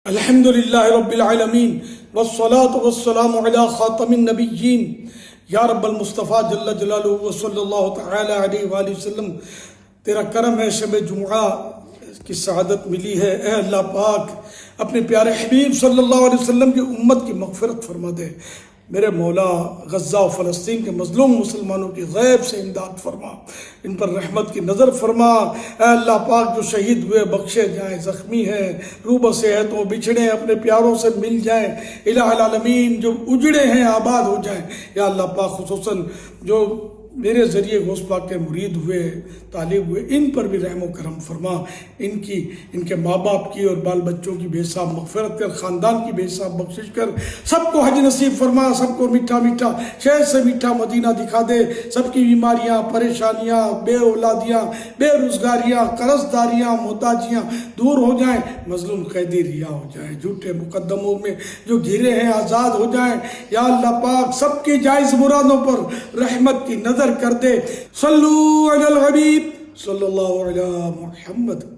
الحمد للہ رب العالمین والصلاة والسلام علی خاتم النبیین یا رب المصطفیٰ جل جلالہ وصلی اللہ تعالی علیہ وآلہ وسلم، تیرا کرم ہے شب جمعہ کی سعادت ملی ہے۔ اے اللہ پاک اپنے پیارے حبیب صلی اللہ علیہ وسلم کی امت کی مغفرت فرما دے۔ میرے مولا غزہ و فلسطین کے مظلوم مسلمانوں کی غیب سے امداد فرما، ان پر رحمت کی نظر فرما۔ اے اللہ پاک جو شہید ہوئے بخشے جائیں، زخمی ہیں روبہ سے ہے تو بچھڑے اپنے پیاروں سے مل جائیں۔ الہ العالمین جو اجڑے ہیں آباد ہو جائیں۔ یا اللہ پاک خصوصاً جو میرے ذریعے غوث پاک کے مرید ہوئے، طالب ہوئے، ان پر بھی رحم و کرم فرما۔ ان کے ماں باپ کی اور بال بچوں کی بے حساب مغفرت کر، خاندان کی بے حساب بخشش کر، سب کو حج نصیب فرما، سب کو میٹھا میٹھا شہر سے میٹھا مدینہ دکھا دے۔ سب کی بیماریاں، پریشانیاں، بے اولادیاں، بے روزگاریاں، قرض داریاں، محتاجیاں دور ہو جائیں۔ مظلوم قیدی رہا ہو جائیں، جھوٹے مقدموں میں جو گھرے ہیں آزاد ہو جائیں۔ یا اللہ پاک سب کی جائز مرادوں پر رحمت کی نظر کر دے۔ صلو علی الحبیب صلی اللہ علی محمد۔